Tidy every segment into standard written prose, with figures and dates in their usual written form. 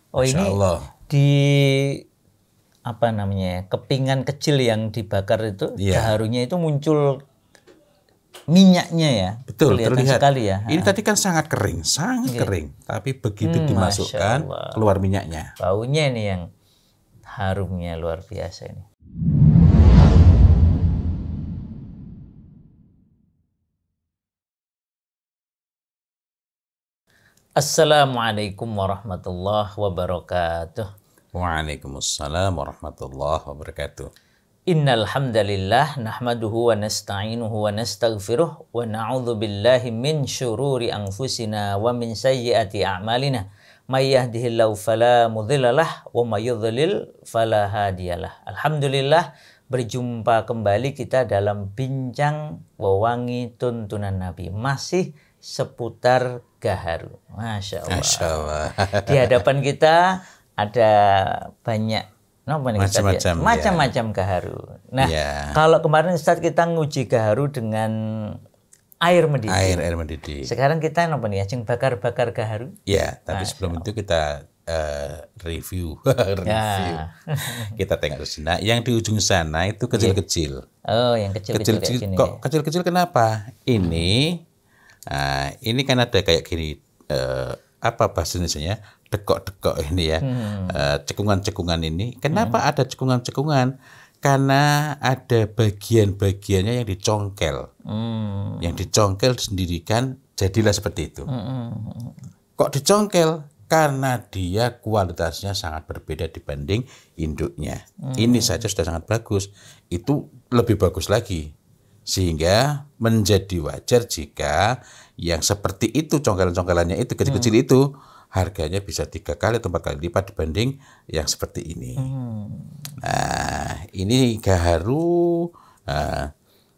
Oh, Masya ini Allah. di apa namanya? Kepingan kecil yang dibakar itu, Iya. gaharunya itu muncul minyaknya ya. Betul, Kelihatan terlihat. sekali ya. Ini tadi kan sangat kering, sangat kering. Tapi begitu Masya dimasukkan, Allah. keluar minyaknya. Baunya ini yang harumnya luar biasa ini. Assalamualaikum warahmatullahi wabarakatuh. Waalaikumsalam warahmatullahi wabarakatuh. Innal hamdalillah nahmaduhu wa nasta'inuhu wa nastaghfiruh wa na'udzu billahi min syururi anfusina wa min sayyiati a'malina. May yahdihillahu fala mudhillalah wa may yudhlil fala hadiyalah. Alhamdulillah, berjumpa kembali kita dalam bincang wewangi tuntunan Nabi, masih seputar gaharu. Masya Allah. Masya Allah. Di hadapan kita ada banyak macam-macam gaharu. Nah, kalau kemarin Ustadz kita nguji gaharu dengan air mendidih. Air mendidih. Sekarang kita ajeng bakar-bakar gaharu. Ya, tapi sebelum itu kita review. Ya. Kita tengok sejenak. Yang di ujung sana itu kecil-kecil. Oh, yang kecil-kecil kayak gini. Kok kecil-kecil kenapa? Ini kan ada kayak gini. Apa bahasa Indonesianya? Dekok-dekok ini ya. Cekungan-cekungan ini. Kenapa ada cekungan-cekungan? Karena ada bagian-bagiannya yang dicongkel. Yang dicongkel disendirikan, jadilah seperti itu. Kok dicongkel? Karena dia kualitasnya sangat berbeda dibanding induknya. Ini saja sudah sangat bagus. Itu lebih bagus lagi. Sehingga menjadi wajar jika yang seperti itu, congkelan-congkelannya itu, kecil-kecil itu, harganya bisa 3 kali atau 4 kali lipat dibanding yang seperti ini. Nah, ini gaharu.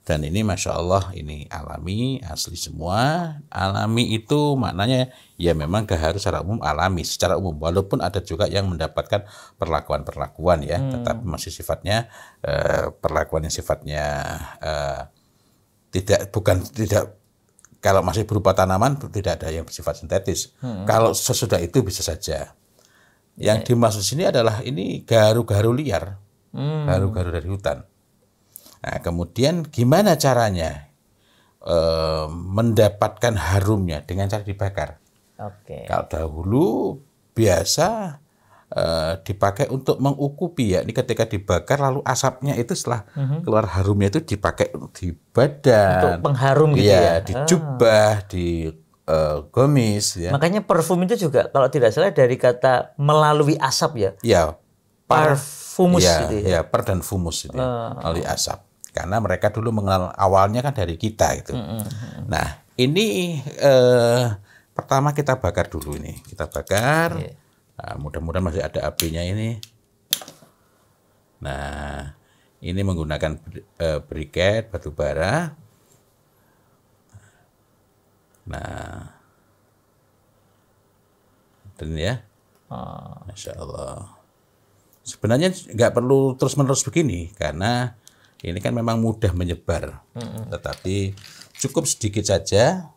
Dan ini Masya Allah, ini alami, asli semua. Alami itu maknanya ya memang gaharu secara umum alami, secara umum. Walaupun ada juga yang mendapatkan perlakuan-perlakuan ya, tetapi masih sifatnya perlakuan yang sifatnya tidak kalau masih berupa tanaman tidak ada yang bersifat sintetis. Kalau sesudah itu bisa saja. Yang dimaksud sini adalah ini gaharu-gaharu liar, gaharu-gaharu dari hutan. Nah, kemudian gimana caranya mendapatkan harumnya dengan cara dibakar? Oke. Kalau dahulu biasa dipakai untuk mengukupi ya. Ini ketika dibakar lalu asapnya itu setelah keluar harumnya itu dipakai di badan. Untuk pengharum gitu ya. Di jubah, di gamis ya. Makanya parfum itu juga kalau tidak salah dari kata melalui asap ya. Ya. Parfumus ya, gitu ya. Ya, per dan fumus itu ya, melalui asap. Karena mereka dulu mengenal awalnya kan dari kita gitu. Nah, ini pertama kita bakar dulu ini. Kita bakar. Nah, mudah-mudahan masih ada apinya ini. Nah, ini menggunakan briket batu bara. Nah, dan ya, Masya Allah. Sebenarnya nggak perlu terus-menerus begini karena ini kan memang mudah menyebar. Tetapi cukup sedikit saja,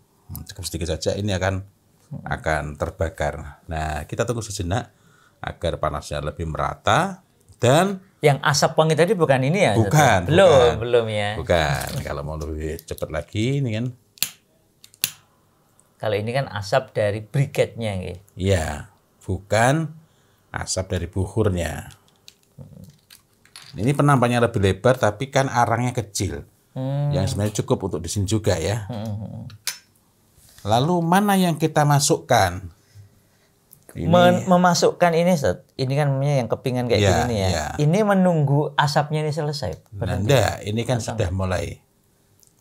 ini akan terbakar. Nah, kita tunggu sejenak agar panasnya lebih merata dan yang asap wangi tadi bukan ini ya? Bukan. Belum ya. Bukan. Kalau mau lebih cepat lagi ini kan. Kalau ini kan asap dari briketnya gitu. Iya, bukan asap dari buhurnya. Ini penampaknya lebih lebar tapi kan arangnya kecil. Yang sebenarnya cukup untuk di sini juga ya. Lalu mana yang kita masukkan? Memasukkan ini, ini kan namanya yang kepingan kayak gini ya. Ya. Ini menunggu asapnya ini selesai. Enggak, ini kan sudah mulai.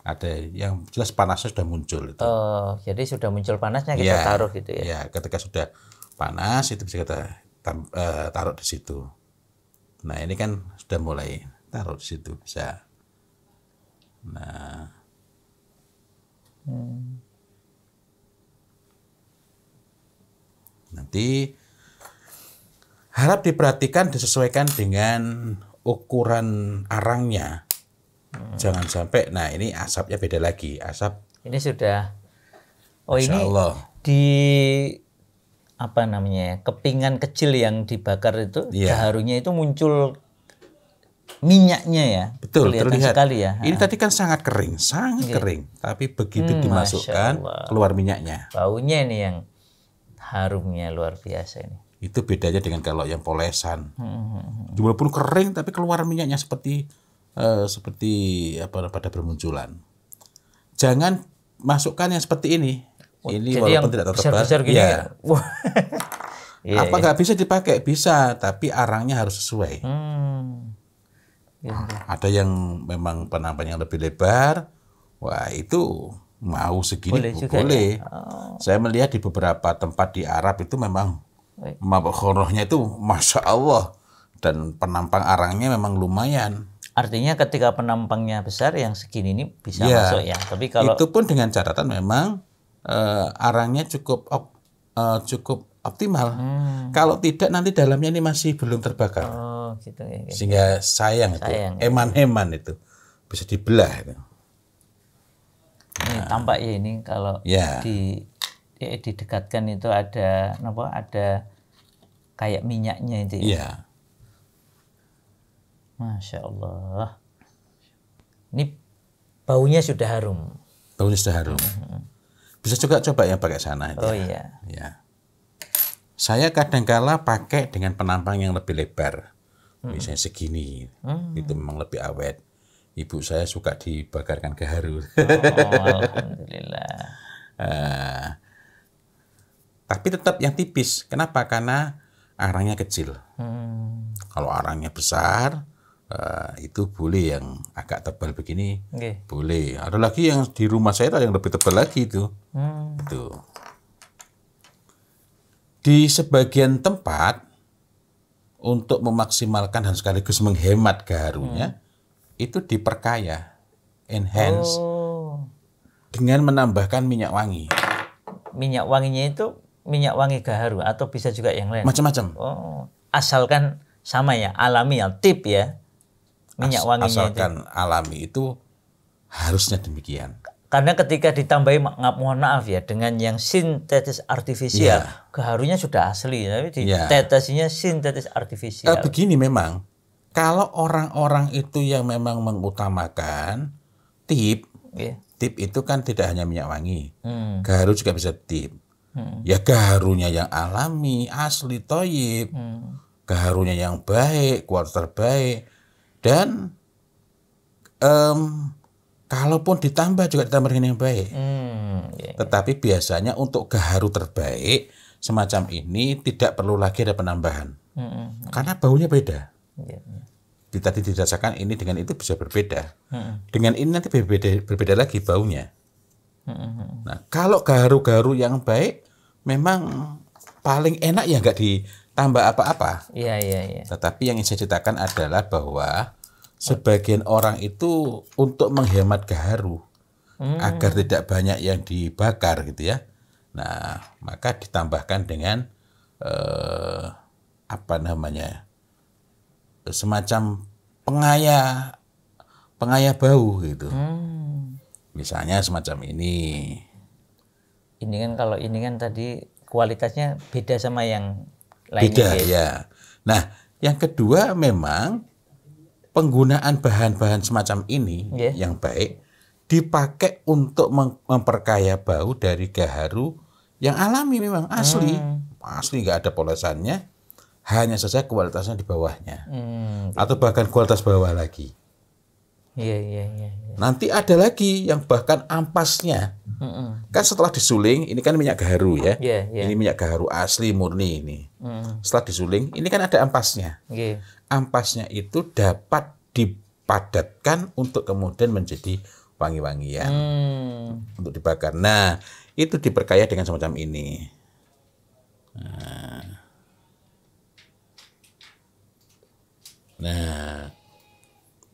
Ada yang jelas panasnya sudah muncul itu. Oh, jadi sudah muncul panasnya kita taruh gitu ya. Ya, ketika sudah panas itu bisa kita taruh di situ. Nah, ini kan sudah mulai taruh di situ bisa. Nah. Nanti harap diperhatikan disesuaikan dengan ukuran arangnya. Jangan sampai, nah ini asapnya beda lagi. Asap. Ini sudah. Oh, Masya ini Allah. di apa namanya ya, kepingan kecil yang dibakar itu, Iya. gaharunya itu muncul minyaknya ya. Betul, Kelihatan terlihat. sekali ya. Ini tadi kan sangat kering, sangat kering. Tapi begitu Masya dimasukkan, Allah. keluar minyaknya. Baunya ini yang harumnya luar biasa ini. Itu bedanya dengan kalau yang polesan. Walaupun kering, tapi keluar minyaknya seperti pada bermunculan. Jangan masukkan yang seperti ini. Ini Jadi walaupun yang tidak tertebal. besar-besar gini. Ya. Ya. Wah. Iya, Apa nggak bisa dipakai? Bisa, tapi arangnya harus sesuai. Iya. Ada yang memang penampakan yang lebih lebar, wah itu mau segini Boleh juga boleh. ya? Saya melihat di beberapa tempat di Arab itu memang Baik. khorohnya itu masya Allah, dan penampang arangnya memang lumayan. Artinya ketika penampangnya besar yang segini ini bisa Ya, masuk ya. Tapi kalau itu pun dengan catatan memang arangnya cukup optimal. Kalau tidak nanti dalamnya ini masih belum terbakar. oh gitu ya. Sehingga sayang itu, Sayang, eman-eman itu bisa dibelah itu. Ini tampak ya ini kalau Ya. didekatkan itu ada apa? Ada kayak minyaknya itu ya. Iya. Masya Allah. Ini baunya sudah harum. Baunya sudah harum. Bisa juga coba yang pakai sana itu. Oh iya. Ya. Saya kadangkala pakai dengan penampang yang lebih lebar. Misalnya segini. Itu memang lebih awet. Ibu saya suka dibakarkan gaharu. Oh, alhamdulillah. Tapi tetap yang tipis. Kenapa? Karena arangnya kecil. Kalau arangnya besar, itu boleh yang agak tebal begini. Oke. Boleh. Ada lagi yang di rumah saya yang lebih tebal lagi itu. Itu. Di sebagian tempat untuk memaksimalkan dan sekaligus menghemat gaharunya itu diperkaya, enhance Oh, dengan menambahkan minyak wangi, minyak wanginya itu minyak wangi gaharu atau bisa juga yang lain? macam-macam. Oh, asalkan sama ya, alami ya, tip ya. Minyak wanginya itu. Asalkan alami itu harusnya demikian. Karena ketika ditambahi, mohon maaf ya, dengan yang sintetis artifisial, gaharunya sudah asli, tapi ditetesinya sintetis artifisial. Begini memang, kalau orang-orang itu yang memang mengutamakan tip, Iya. tip itu kan tidak hanya minyak wangi, gaharu juga bisa tip. Ya gaharunya yang alami, asli, toyib, gaharunya yang baik, kualitas terbaik, dan kalaupun ditambah juga ditambah dengan yang baik. Iya. Tetapi biasanya untuk gaharu terbaik semacam ini tidak perlu lagi ada penambahan, karena baunya beda. Iya. Tadi dirasakan ini dengan itu bisa berbeda. Dengan ini nanti berbeda lagi baunya. Nah, kalau gaharu-gaharu yang baik memang paling enak ya nggak ditambah apa-apa. Iya, iya, iya. Tetapi yang ingin saya ceritakan adalah bahwa sebagian orang itu untuk menghemat gaharu agar tidak banyak yang dibakar gitu ya. Nah, maka ditambahkan dengan semacam pengaya bau gitu. Misalnya semacam ini. Ini kan kalau ini kan tadi kualitasnya beda sama yang lainnya. Beda Gitu. ya. Nah, yang kedua memang penggunaan bahan-bahan semacam ini yang baik dipakai untuk memperkaya bau dari gaharu yang alami, memang asli. Asli, nggak ada polesannya, hanya saja kualitasnya di bawahnya. Atau bahkan kualitas bawah lagi. Iya, iya, iya. Nanti ada lagi yang bahkan ampasnya. Kan setelah disuling, ini kan minyak gaharu ya. Iya, iya. Ini minyak gaharu asli murni ini. Setelah disuling, ini kan ada ampasnya. Iya. Ampasnya itu dapat dipadatkan untuk kemudian menjadi wangi-wangian untuk dibakar. Nah, itu diperkaya dengan semacam ini. Nah,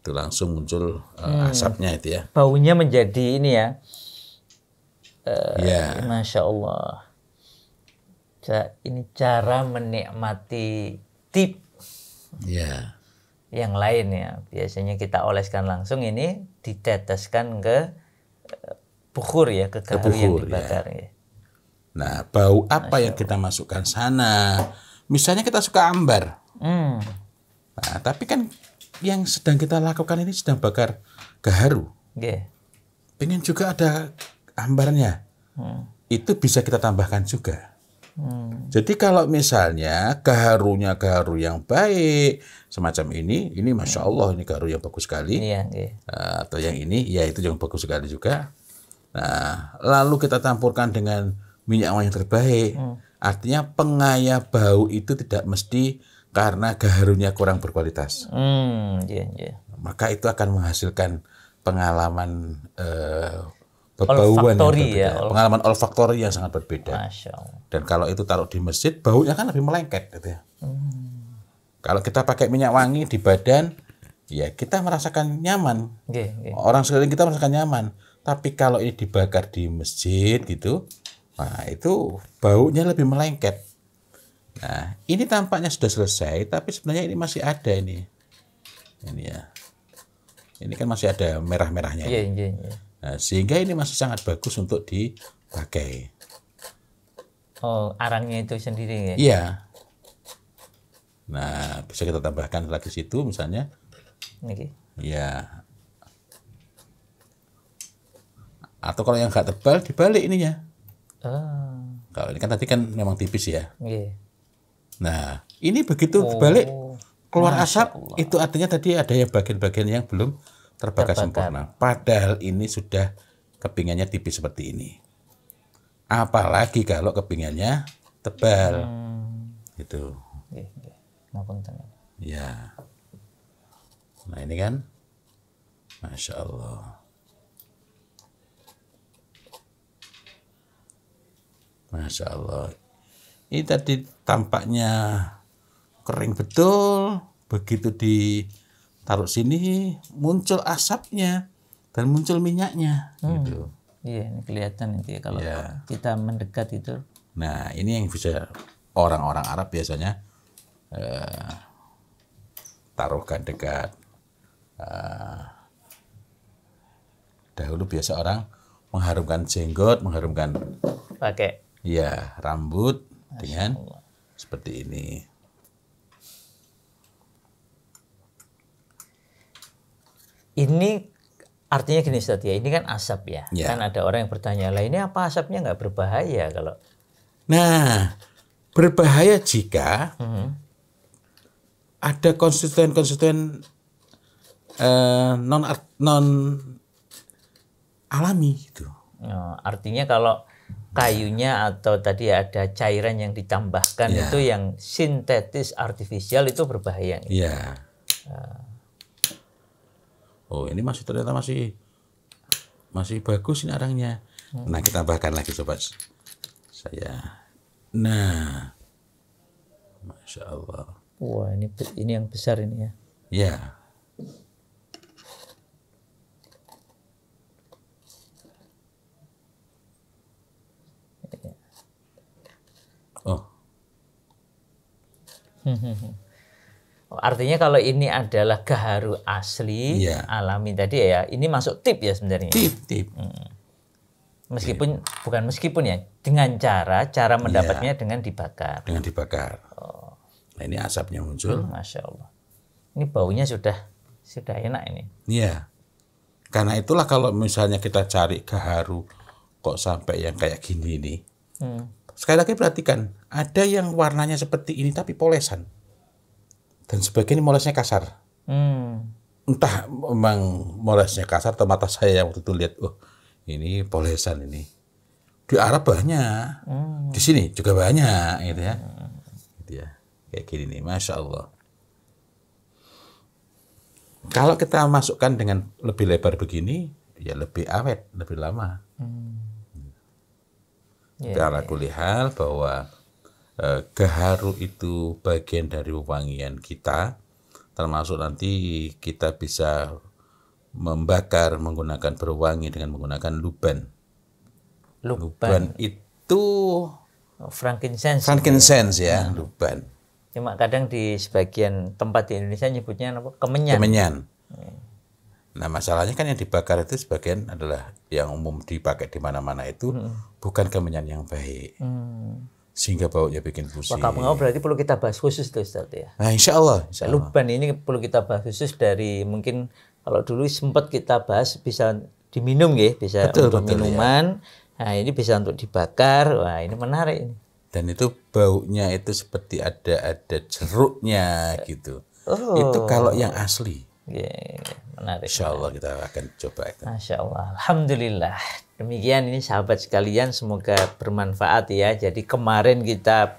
itu langsung muncul asapnya itu ya. Baunya menjadi ini ya. Ya. Masya Allah. Ini cara menikmati tip Ya. yang lain ya. Biasanya kita oleskan langsung, ini diteteskan ke bukhur ya, ke gaharu yang bukhur, dibakar ya. Nah, bau apa yang kita masukkan sana? Misalnya kita suka ambar. Nah, tapi kan yang sedang kita lakukan ini sedang bakar gaharu. Nggih. Pengen juga ada ambarnya. Itu bisa kita tambahkan juga. Jadi kalau misalnya gaharunya gaharu yang baik semacam ini masya Allah ini gaharu yang bagus sekali. Iya, nggih. Atau yang ini, ya itu yang bagus sekali juga. Nah, lalu kita campurkan dengan minyak wangi yang terbaik. Artinya pengaya bau itu tidak mesti karena gaharunya kurang berkualitas. Iya, iya. Maka itu akan menghasilkan pengalaman bebauan yang Olfaktori berbeda. ya, Pengalaman olfaktori yang sangat berbeda. Masya Allah. Dan kalau itu taruh di masjid, baunya kan lebih melengket gitu ya. Kalau kita pakai minyak wangi di badan, ya kita merasakan nyaman. Nggih, nggih. Orang sekeliling kita merasakan nyaman. Tapi kalau ini dibakar di masjid gitu, nah itu baunya lebih melengket. Nah, ini tampaknya sudah selesai, tapi sebenarnya ini masih ada ini. Ini ya. Ini kan masih ada merah-merahnya. Iya, Ini. iya, iya. Nah, sehingga ini masih sangat bagus untuk dipakai. Oh, arangnya itu sendiri ya? Iya. Nah, bisa kita tambahkan lagi situ misalnya. Niki. Iya. Atau kalau yang nggak tebal dibalik ininya. Oh, Kalau ini kan tadi kan memang tipis ya. nggih. Nah, ini begitu dibalik keluar Masya asap, Allah. itu artinya tadi ada yang bagian-bagian yang belum terbakar sempurna. Padahal ini sudah kepingannya tipis seperti ini. Apalagi kalau kepingannya tebal. Gitu. Nggih, nggih. Ngapunten. Ya. Nah ini kan, Masya Allah. Masya Allah. Ini tadi tampaknya kering betul. Begitu ditaruh sini, muncul asapnya dan muncul minyaknya. Gitu. Iya, ini kelihatan itu ya kalau kita mendekat itu. Nah ini yang bisa orang-orang Arab biasanya taruhkan dekat. Dahulu biasa orang mengharumkan jenggot, mengharumkan Pakai. ya rambut dengan seperti ini. Ini artinya gini Ustaz ya, ini kan asap ya. Ya. Kan ada orang yang bertanya, lah ini apa asapnya nggak berbahaya kalau? Nah, berbahaya jika ada konstituen-konstituen non alami gitu. Oh, artinya kalau kayunya atau tadi ada cairan yang ditambahkan Ya. itu yang sintetis artifisial itu berbahaya. Iya. Oh, ini masih ternyata masih bagus ini arangnya. Nah, kita tambahkan lagi coba saya. Nah, Masya Allah. Wah, ini yang besar ini ya. Ya. Oh, Artinya kalau ini adalah gaharu asli, Iya. alami tadi ya, ini masuk tip ya sebenarnya. tip. Meskipun bukan meskipun ya, dengan cara mendapatnya dengan dibakar. Dengan dibakar. Nah, ini asapnya muncul. Masya Allah. Ini baunya sudah enak ini. Iya. Karena itulah kalau misalnya kita cari gaharu kok sampai yang kayak gini nih. Sekali lagi perhatikan, ada yang warnanya seperti ini tapi polesan. Dan sebagian molesnya kasar. Entah memang molesnya kasar atau mata saya yang waktu itu lihat, oh ini polesan ini. Di Arab banyak, di sini juga banyak, gitu ya. Gitu ya. Kayak gini nih, Masya Allah. Kalau kita masukkan dengan lebih lebar begini, ya lebih awet, lebih lama. Ala kulli hal bahwa gaharu itu bagian dari wewangian kita, termasuk nanti kita bisa membakar menggunakan berwangi dengan menggunakan luban. Luban itu frankincense ya, luban. Cuma kadang di sebagian tempat di Indonesia nyebutnya apa? Kemenyan. Kemenyan. Nah masalahnya kan yang dibakar itu sebagian adalah yang umum dipakai di mana-mana itu bukan kemenyan yang baik. Sehingga baunya bikin pusing. Wah, kamu berarti perlu kita bahas khusus tuh Ustaz ya. Nah, insya Allah. Luban ini perlu kita bahas khusus dari mungkin kalau dulu sempat kita bahas bisa diminum ya, bisa untuk minuman. Ya. Nah, ini bisa untuk dibakar. Wah, ini menarik ini. Dan itu baunya itu seperti ada jeruknya gitu. Oh. Itu kalau yang asli. Yeah, menarik. Insya Allah kita akan coba itu. Masya Allah. Alhamdulillah. Demikian ini sahabat sekalian, semoga bermanfaat ya. Jadi kemarin kita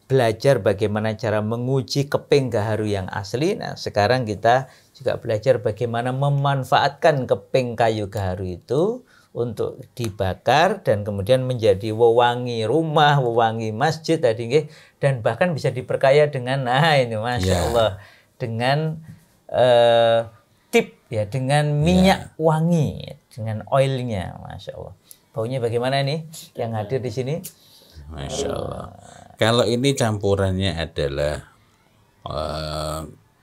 belajar bagaimana cara menguji keping gaharu yang asli. Nah, sekarang kita juga belajar bagaimana memanfaatkan keping kayu gaharu itu untuk dibakar dan kemudian menjadi wewangi rumah, wewangi masjid tadi nggih, dan bahkan bisa diperkaya dengan ini Masya Allah dengan tip ya, dengan minyak wangi, dengan oilnya, Masya Allah. Baunya bagaimana nih yang hadir di sini? Masya Allah. Kalau ini campurannya adalah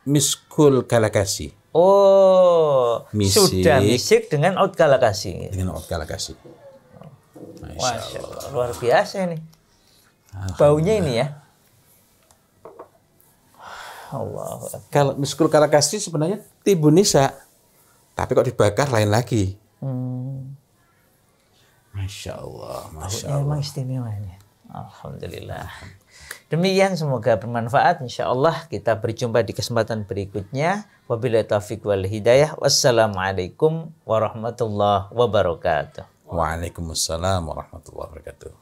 miskul kalakasi. Oh, sudah misik dengan oat kalakasi. Dengan oat kalakasi. Masya Allah, luar biasa nih. Baunya ini ya. Allah. Kalau miskul kalakasi sebenarnya timbun nisa, tapi kok dibakar lain lagi. Masya Allah, Masya Allah. Memang istimewa ini. Alhamdulillah. Demikian, semoga bermanfaat. Insya Allah kita berjumpa di kesempatan berikutnya. Wabillahi taufiq wal hidayah. Wassalamualaikum warahmatullahi wabarakatuh. Waalaikumsalam warahmatullahi wabarakatuh.